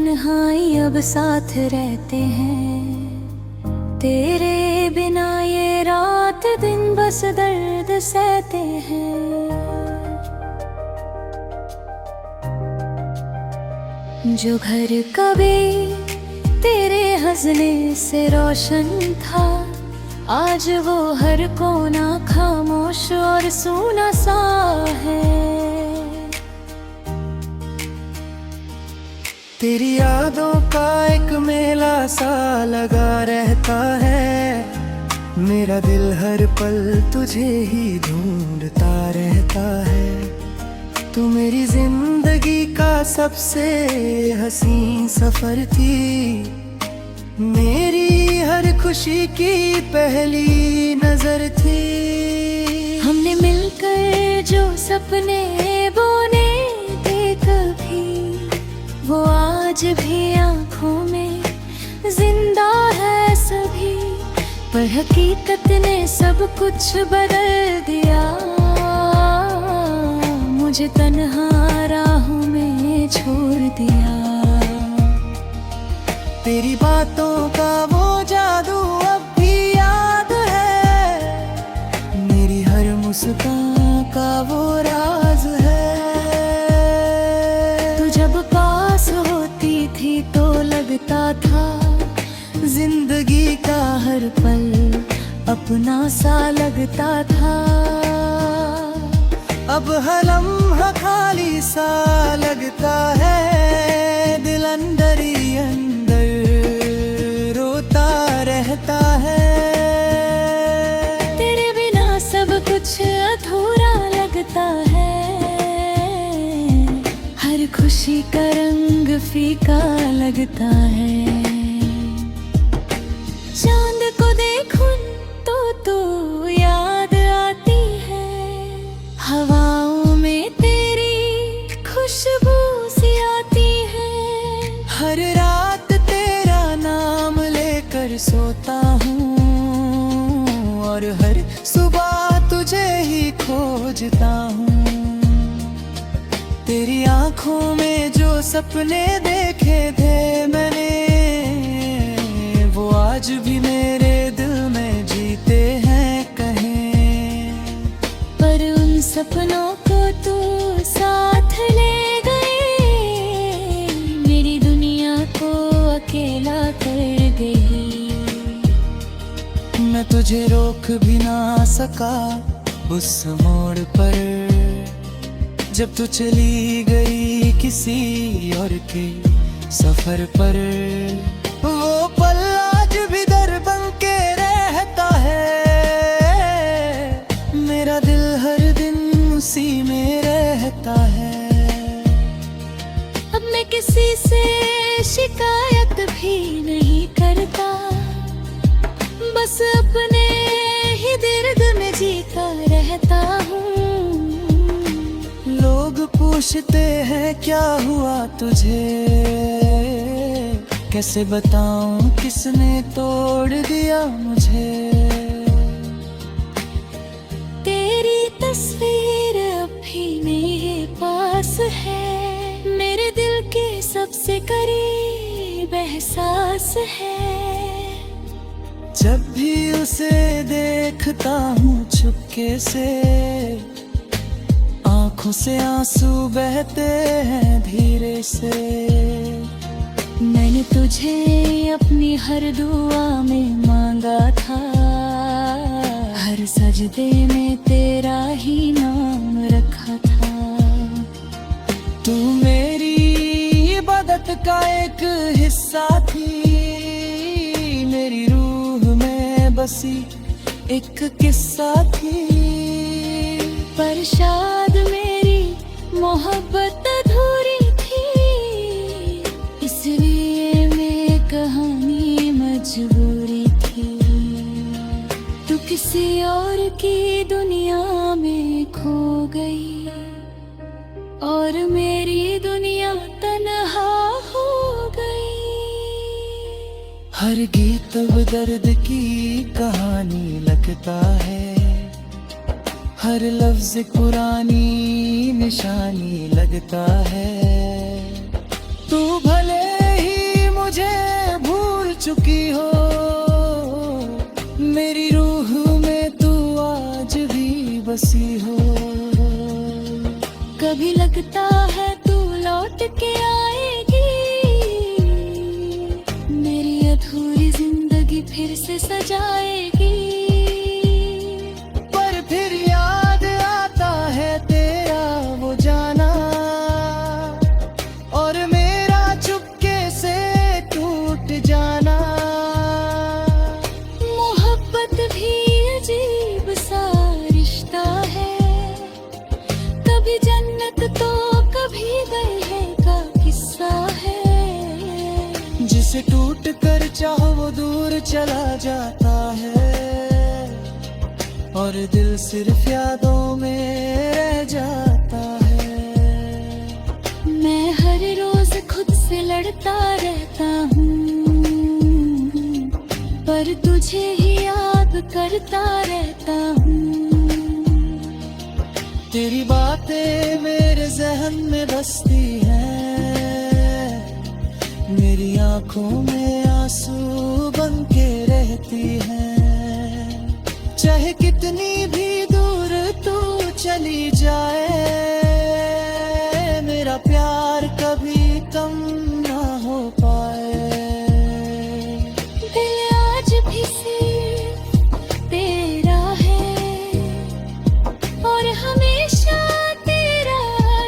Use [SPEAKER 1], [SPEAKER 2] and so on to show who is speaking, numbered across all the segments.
[SPEAKER 1] तन्हाई अब साथ रहते हैं, तेरे बिना ये रात दिन बस दर्द सहते हैं। जो घर कभी तेरे हंसने से रोशन था, आज वो हर कोना खामोश और सूना सा है।
[SPEAKER 2] तेरी यादों का एक मेला सा लगा रहता है, मेरा दिल हर पल तुझे ही ढूंढता रहता है। तू मेरी जिंदगी का सबसे हसीन सफर थी, मेरी हर खुशी की पहली नजर थी।
[SPEAKER 1] हमने मिलकर जो सपने बोने थे कभी, वो आज भी आँखों में जिंदा है सभी। पर हकीकत ने सब कुछ बदल दिया, मुझे तन्हा राहों में छोड़ दिया।
[SPEAKER 2] तेरी बातों का वो जादू अब भी याद है, मेरी हर मुस्कान का वो राज है।
[SPEAKER 1] तू जब पास होती थी तो लगता था जिंदगी का हर पल अपना सा लगता था।
[SPEAKER 2] अब हर लम्हा खाली सा लगता है, दिल अंदर ही अंदर रोता रहता है।
[SPEAKER 1] तेरे बिना सब कुछ अधूरा लगता है, हर खुशी का रंग फीका लगता है। चांद को देखूं तो तू याद आती है, हवाओं में तेरी खुशबू सी आती है।
[SPEAKER 2] हर रात तेरा नाम लेकर सोता हूँ, और हर सुबह तुझे ही खोजता हूँ। तेरी आँखों में जो सपने देखे थे मैंने, वो आज भी मेरे दिल में जीते हैं कहीं।
[SPEAKER 1] पर उन सपनों को तू साथ ले गई, मेरी दुनिया को अकेला कर गई।
[SPEAKER 2] मैं तुझे रोक भी ना सका उस मोड़ पर, जब तू चली गई किसी और के सफर पर। वो पल आज भी दर बन के रहता है, मेरा दिल हर दिन उसी में रहता है।
[SPEAKER 1] अब मैं किसी से शिकायत भी नहीं करता, बस अपने ही दर्द में जीता रहता हूँ।
[SPEAKER 2] लोग पूछते हैं क्या हुआ तुझे, कैसे बताऊं किसने तोड़ दिया मुझे।
[SPEAKER 1] तेरी तस्वीर अब भी मेरे पास है, मेरे दिल के सबसे करीब एहसास है।
[SPEAKER 2] जब भी उसे देखता हूँ चुपके से, आंखों से आंसू बहते हैं धीरे से।
[SPEAKER 1] मैंने तुझे अपनी हर दुआ में मांगा था, हर सजदे में तेरा ही नाम रखा था।
[SPEAKER 2] तू मेरी इबादत का एक हिस्सा थी, मेरी रूह में बसी एक किस्सा थी।
[SPEAKER 1] पर शायद मेरी मोहब्बत अधूरी थी, इसलिए मैं कहानी मजबूरी थी। तू किसी और की दुनिया में खो गई, और मेरी दुनिया तन्हा हो गई।
[SPEAKER 2] हर गीत अब दर्द की कहानी लगता है, हर लफ्ज पुरानी निशानी लगता है। तू भले बसी हो।
[SPEAKER 1] कभी लगता है तू लौट के आएगी, मेरी अधूरी जिंदगी फिर से सजाएगी।
[SPEAKER 2] पर फिर याद आता है तेरा वो जाना, और मेरा चुपके से टूट जाना।
[SPEAKER 1] मोहब्बत भी अजीब सा रिश्ता है, कभी जन्नत तो कभी गए का किस्सा है।
[SPEAKER 2] जिसे टूट कर चाहो वो दूर चला जाता है, और दिल सिर्फ यादों में रह जाता है।
[SPEAKER 1] मैं हर रोज खुद से लड़ता रहता हूँ, पर तुझे ही याद करता रहता हूँ।
[SPEAKER 2] तेरी बातें मेरे जहन में बसती हैं, मेरी आंखों में आंसू बन के रहती हैं। चाहे कितनी भी दूर तू चली जाए, मेरा प्यार कभी कम ना हो पाए।
[SPEAKER 1] दिल आज भी सिर्फ तेरा है, और हमेशा तेरा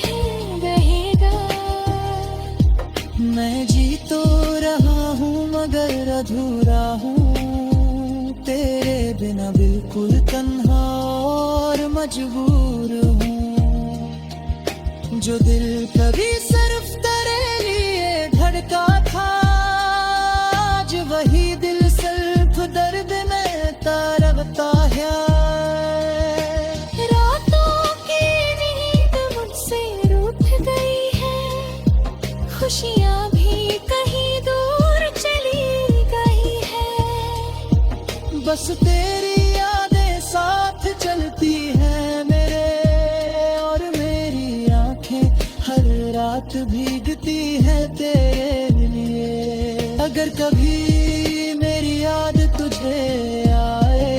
[SPEAKER 1] ही रहेगा।
[SPEAKER 2] मैं जी तो रहा हूँ मगर अधूरा हूँ, तेरे बिना बिल्कुल तन्हा और मजबूर हूँ। जो दिल कभी सिर्फ तेरे लिए धड़का था, आज वही दिल सिर्फ दर्द में तड़पता है।
[SPEAKER 1] रातों की नींद मुझसे रूठ गई है, खुशियाँ भी कहीं दूर चली गई है।
[SPEAKER 2] बस तेरी यादें साथ चलती हैं मेरे, और मेरी आंखें हर रात भीगती हैं तेरे लिए। अगर कभी मेरी याद तुझे आए,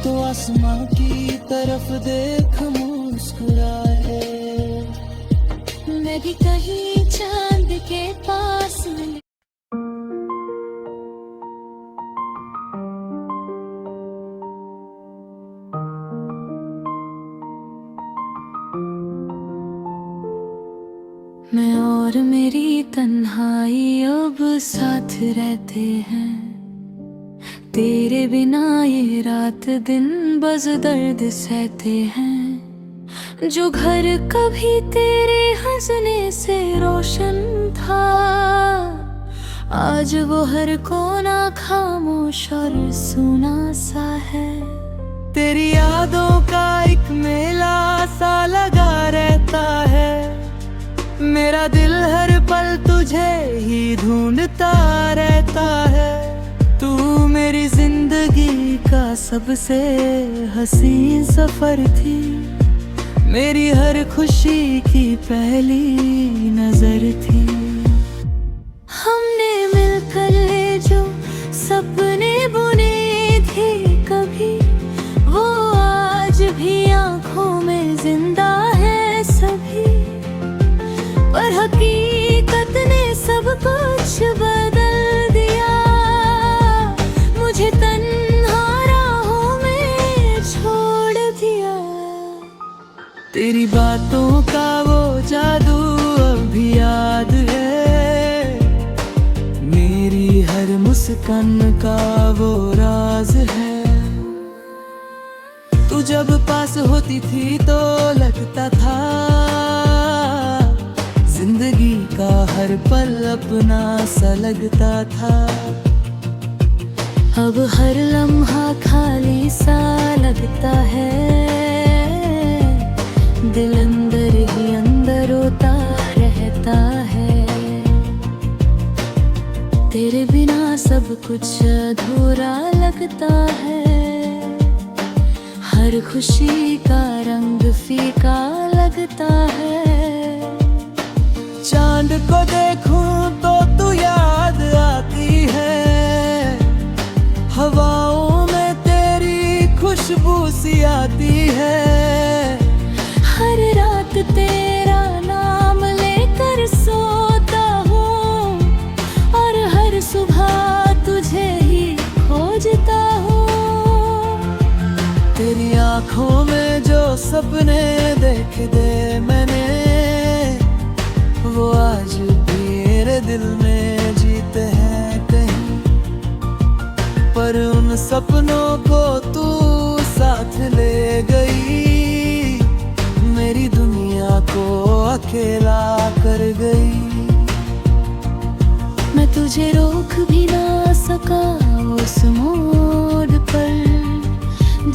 [SPEAKER 2] तो आसमां की तरफ देख मुस्कुराए।
[SPEAKER 1] मैं भी कहीं चांद के पास मिल। मैं और मेरी तन्हाई अब साथ रहते हैं, तेरे बिना ये रात दिन बस दर्द सहते हैं। जो घर कभी तेरे हंसने से रोशन था, आज वो हर कोना खामोश और सुना सा है।
[SPEAKER 2] तेरी यादों का एक मेला सा लगा रहता है, मेरा दिल हर पल तुझे ही ढूंढता रहता है। तू मेरी जिंदगी का सबसे हसीन सफर थी, मेरी हर खुशी की पहली नजर थी।
[SPEAKER 1] हमने मिलकर जो सपने बुने थे कभी, वो आज भी आंखों में जिंदा है सभी। पर हकीकत ने सब कुछ बदल दिया, मुझे तन्हा राहों में छोड़ दिया।
[SPEAKER 2] तेरी बातों का वो जादू अब भी याद है, मेरी हर मुस्कान का वो राज है। तू जब पास होती थी तो लगता था, जिंदगी का हर पल अपना सा लगता था।
[SPEAKER 1] अब हर लम्हा खाली सा लगता है, दिल अंदर ही अंदर रोता रहता है। तेरे बिना सब कुछ अधूरा लगता है, हर खुशी का रंग फीका लगता है।
[SPEAKER 2] चांद को देखूं तो तू याद आती है, हवाओं में तेरी खुशबू सी आती आँखों में जो सपने देख दे मैंने, वो आज भी मेरे दिल में जीते हैं कहीं। पर उन सपनों को तू साथ ले गई, मेरी दुनिया को अकेला कर गई।
[SPEAKER 1] मैं तुझे रोक भी ना सका उस मोड़ पर,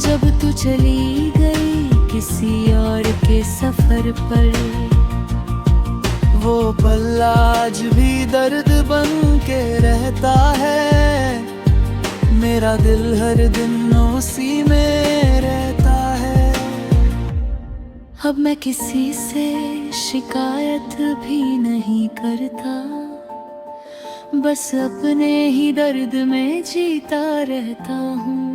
[SPEAKER 1] जब तू चली गई किसी और के सफर पर।
[SPEAKER 2] वो पल आज भी दर्द बन के रहता है, मेरा दिल हर दिन उसी में रहता है।
[SPEAKER 1] अब मैं किसी से शिकायत भी नहीं करता, बस अपने ही दर्द में जीता रहता हूँ।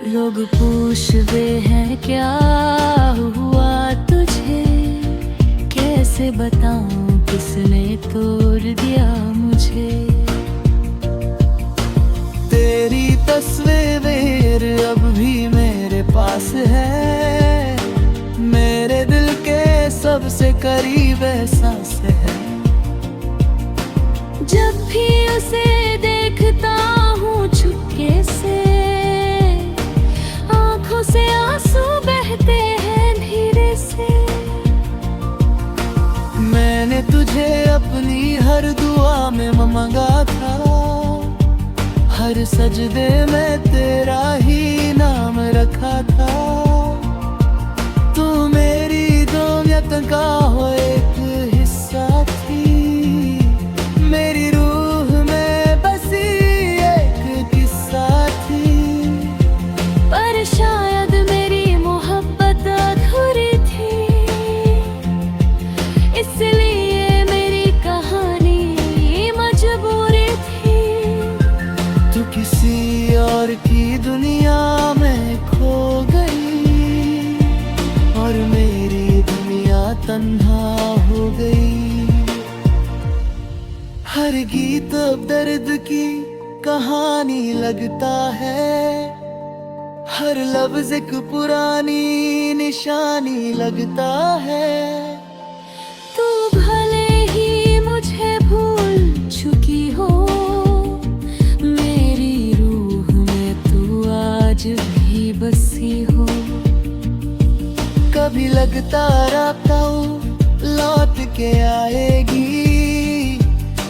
[SPEAKER 1] लोग पूछते हैं क्या हुआ तुझे, कैसे बताऊं किसने तोड़ दिया मुझे।
[SPEAKER 2] तेरी तस्वीर अब भी मेरे पास है, मेरे दिल के सबसे करीब एहसास है।
[SPEAKER 1] जब भी उसे देखता हूँ चुपके से, आंखों से आंसू बहते हैं धीरे से।
[SPEAKER 2] मैंने तुझे अपनी हर दुआ में मांगा था, हर सजदे में तेरा ही नाम रखा था। तू मेरी दुनियत का हो एक हिस्सा थी, मेरी रूह में बसी एक किस्सा थी।
[SPEAKER 1] पर शायद मेरी मोहब्बत अधूरी थी, इसलिए मेरी कहानी मजबूरी थी।
[SPEAKER 2] तू किसी और की दुनिया में खो गई, और मेरी दुनिया तन्हा हो गई। हर गीत अब दर्द की कहानी लगता है, हर लफ्ज एक पुरानी निशानी लगता है।
[SPEAKER 1] तू भले ही मुझे भूल चुकी हो, मेरी रूह में तू आज भी बसी हो।
[SPEAKER 2] कभी लगता रहता हूँ लौट के आएगी,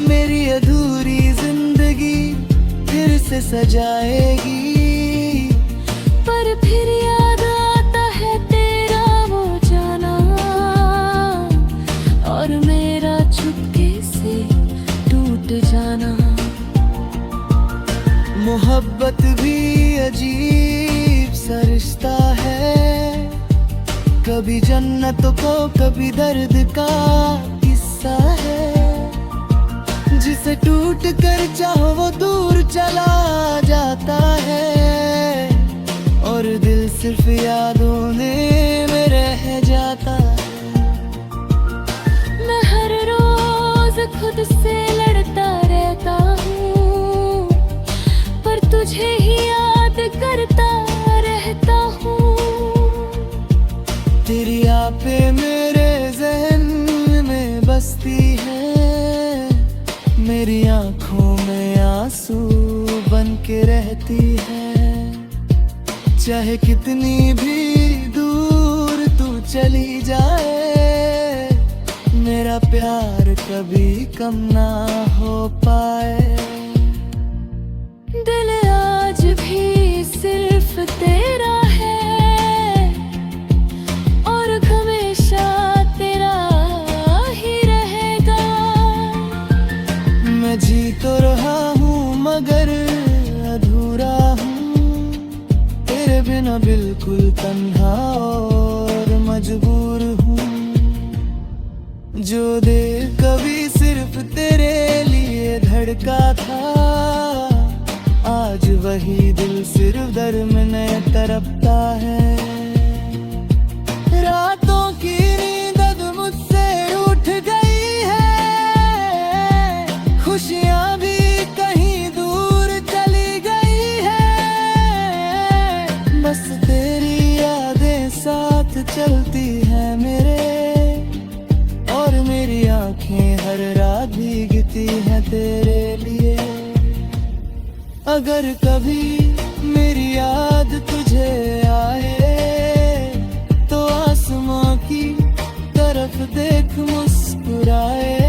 [SPEAKER 2] मेरी अधूरी जिंदगी फिर से सजाएगी।
[SPEAKER 1] पर फिर याद आता है तेरा वो जाना, और मेरा चुपके से टूट जाना।
[SPEAKER 2] मोहब्बत भी अजीब सा रिश्ता है, कभी जन्नत को कभी दर्द का किस्सा है। जिसे टूट कर चाहो वो दूर चला जाता है, और दिल सिर्फ यादों में रह जाता है।
[SPEAKER 1] मैं हर रोज खुद से लड़ता रहता हूँ, पर तुझे ही याद करता रहता हूँ।
[SPEAKER 2] तेरी आपे मेरे जहन में बसती है, मेरी आँखों में आंसू बन के रहती है। चाहे कितनी भी दूर तू चली जाए, मेरा प्यार कभी कम ना हो पाए।
[SPEAKER 1] दिल आज भी सिर्फ तेरा है, और हमेशा तेरा ही रहेगा।
[SPEAKER 2] मैं जी तो रहा हूँ मगर अधूरा हूँ, तेरे बिना बिल्कुल तन्हा और मजबूर हूँ। जो दिल कभी सिर्फ तेरे लिए धड़का था, आज वही दिल सिर्फ दर्द में तड़पता है। रातों की नींद अब मुझसे उठ गई है, खुशियाँ भी कहीं दूर चली गई है। बस तेरे तेरे लिए। अगर कभी मेरी याद तुझे आए तो आसमां की तरफ देख मुस्कुराए।